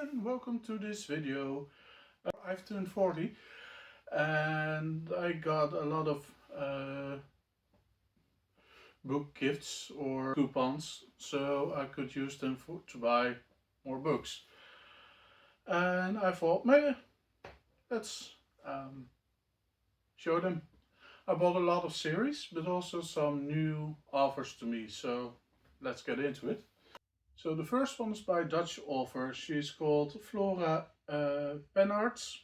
and welcome to this video. I've turned 40 and I got a lot of book gifts or coupons, so I could use them to buy more books. And I thought, maybe let's show them. I bought a lot of series, but also some new offers to me, so let's get into it. So the first one is by a Dutch author. She's called Flora Pennaerts.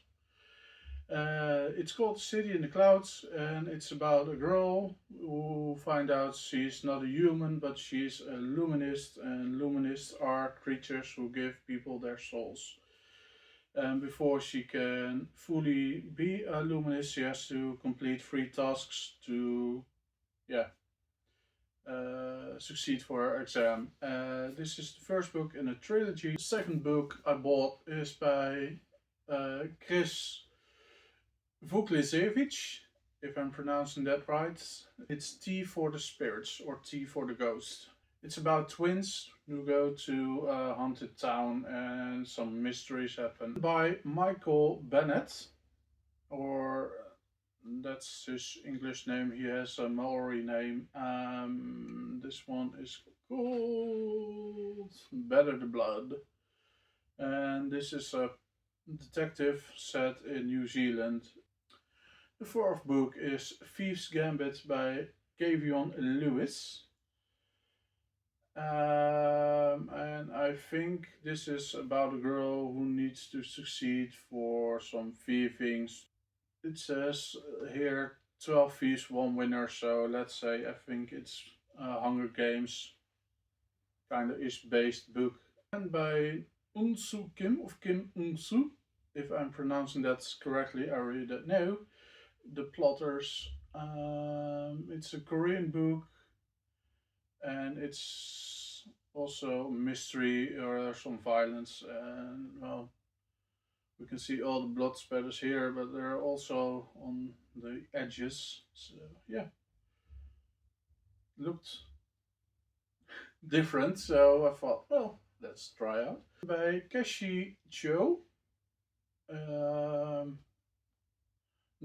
It's called City in the Clouds, and it's about a girl who finds out she's not a human, but she's a luminist, and luminists are creatures who give people their souls. And before she can fully be a luminist, she has to complete 3 tasks to, succeed for her exam. This is the first book in a trilogy. The second book I bought is by Chris Vuklisevich, if I'm pronouncing that right. It's Tea for the Spirits or Tea for the Ghost. It's about twins who go to a haunted town and some mysteries happen. By Michael Bennett, or that's his English name. He has a Maori name. This one is called Better the Blood. And this is a detective set in New Zealand. The fourth book is Thief's Gambit by Gavion Lewis. And I think this is about a girl who needs to succeed for some thieving. It says here 12 thieves, 1 winner, so let's say I think it's Hunger Games kind of ish based book. And by Unsu Kim, of Kim Unsu, if I'm pronouncing that correctly, I really don't know. The Plotters. It's a Korean book, and it's also mystery or some violence, and well, we can see all the blood spatters here, but they're also on the edges. So yeah, looked different, so I thought, well, let's try out. By Keshi Cho, The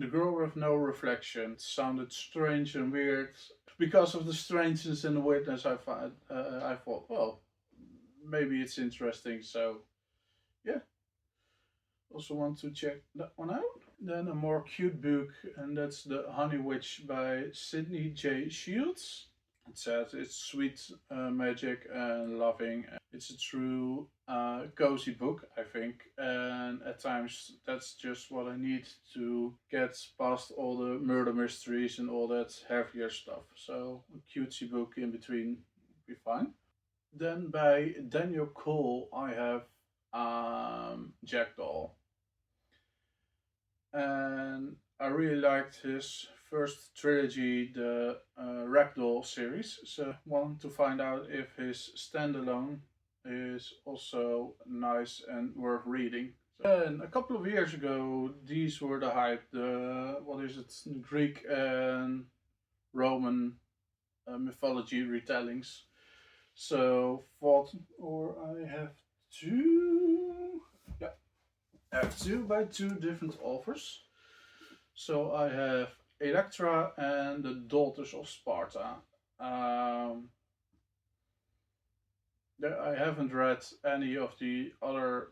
Girl with No Reflection. It sounded strange and weird. Because of the strangeness and the weirdness, I thought, well, maybe it's interesting. So yeah, also want to check that one out. Then a more cute book, and that's The Honey Witch by Sydney J. Shields. It says it's sweet magic and loving. It's a true cozy book, I think, and at times that's just what I need to get past all the murder mysteries and all that heavier stuff. So a cutesy book in between would be fine. Then by Daniel Cole I have Jackdaw. And I really liked his first trilogy, the Ragdoll series, so I want to find out if his standalone is also nice and worth reading. And a couple of years ago, these were the hype, the, what is it, Greek and Roman mythology retellings. So thought, or I have two, yeah, I have two by 2 different authors. So I have Electra and the Daughters of Sparta. I haven't read any of the other,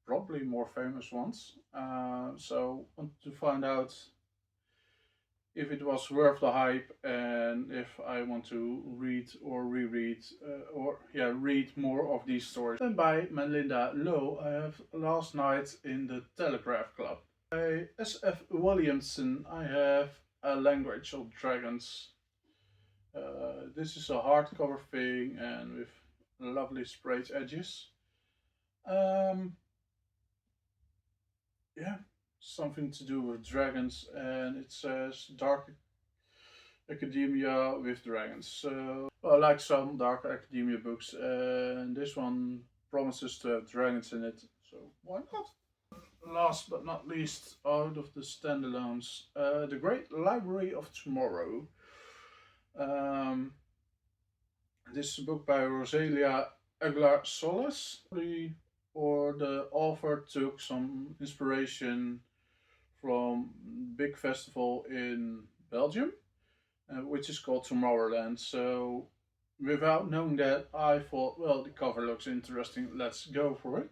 probably more famous ones. So I want to find out if it was worth the hype and if I want to read or reread read more of these stories. And by Melinda Lowe I have Last Night in the Telegraph Club. By S.F. Williamson I have A Language of Dragons. This is a hardcover thing and with lovely sprayed edges. Yeah, something to do with dragons, and it says Dark Academia with Dragons. So well, I like some Dark Academia books, and this one promises to have dragons in it, so why not? Last but not least, out of the standalones, The Great Library of Tomorrow. This is a book by Rosalia Aguilar Solis. or the author took some inspiration from big festival in Belgium, which is called Tomorrowland. So without knowing that, I thought, well, the cover looks interesting, let's go for it.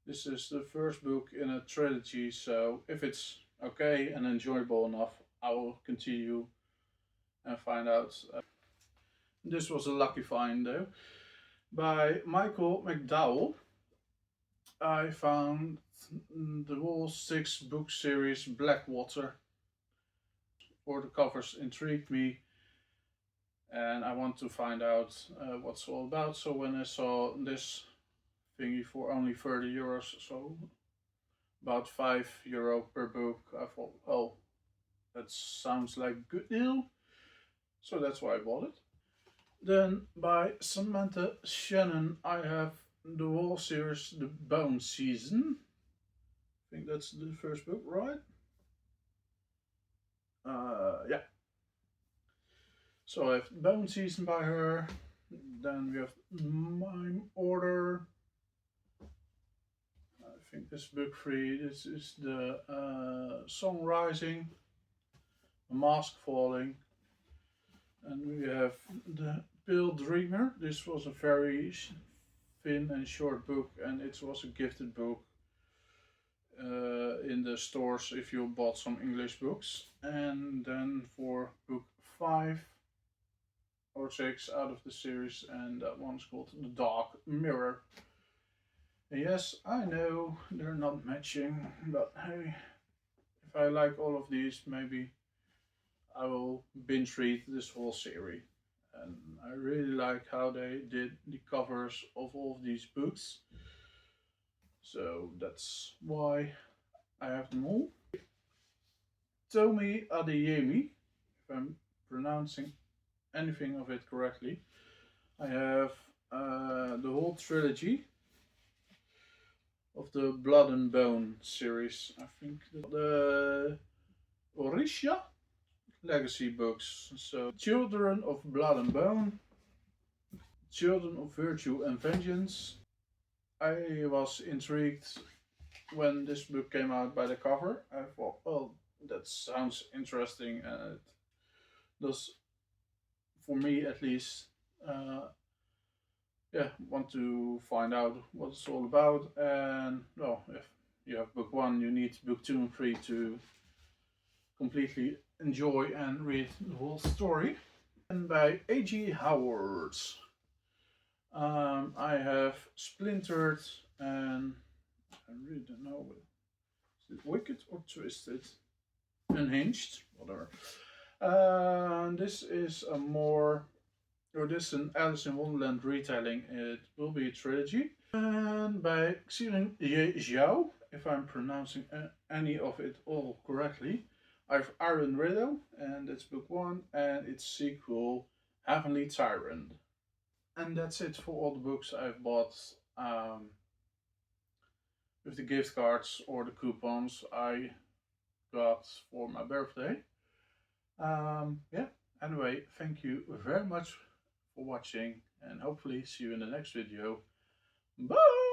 This is the first book in a trilogy, so if it's okay and enjoyable enough, I will continue and find out. This was a lucky find though. By Michael McDowell, I found the whole 6 book series Blackwater. Or the covers intrigued me, and I want to find out what's all about. So when I saw this thingy for only 30 euros, so about €5 per book, I thought, oh, that sounds like a good deal. So that's why I bought it. Then by Samantha Shannon, I have the whole series, The Bone Season. I think that's the first book, right? Yeah. So I have Bone Season by her. Then we have Mime Order. I think this is book 3. This is the Song Rising, Mask Falling. And we have the Pale Dreamer. This was a very thin and short book, and it was a gifted book in the stores if you bought some English books. And then for book 5 or 6 out of the series, and that one's called The Dark Mirror. Yes, I know they're not matching, but hey, if I like all of these, maybe I will binge read this whole series. And I really like how they did the covers of all of these books. So that's why I have them all. Tomi Adeyemi, if I'm pronouncing anything of it correctly. I have the whole trilogy of the Blood and Bone series. I think the Orisha legacy books. So Children of Blood and Bone, Children of Virtue and Vengeance. I was intrigued when this book came out by the cover. I thought, well, that sounds interesting, and it does, for me at least, yeah, want to find out what it's all about. And well, if you have book 1, you need book 2 and 3 to completely enjoy and read the whole story. And by A.G. Howard, I have Splintered, and I really don't know, is it Wicked or Twisted? Unhinged, whatever. This is a more, or this is an Alice in Wonderland retelling. It will be a trilogy. And by Xiling Ye Zhao, if I'm pronouncing any of it all correctly. I have Iron Riddle, and that's book 1, and its sequel, Heavenly Tyrant. And that's it for all the books I've bought with the gift cards or the coupons I got for my birthday. Yeah, anyway, thank you very much for watching, and hopefully see you in the next video. Bye!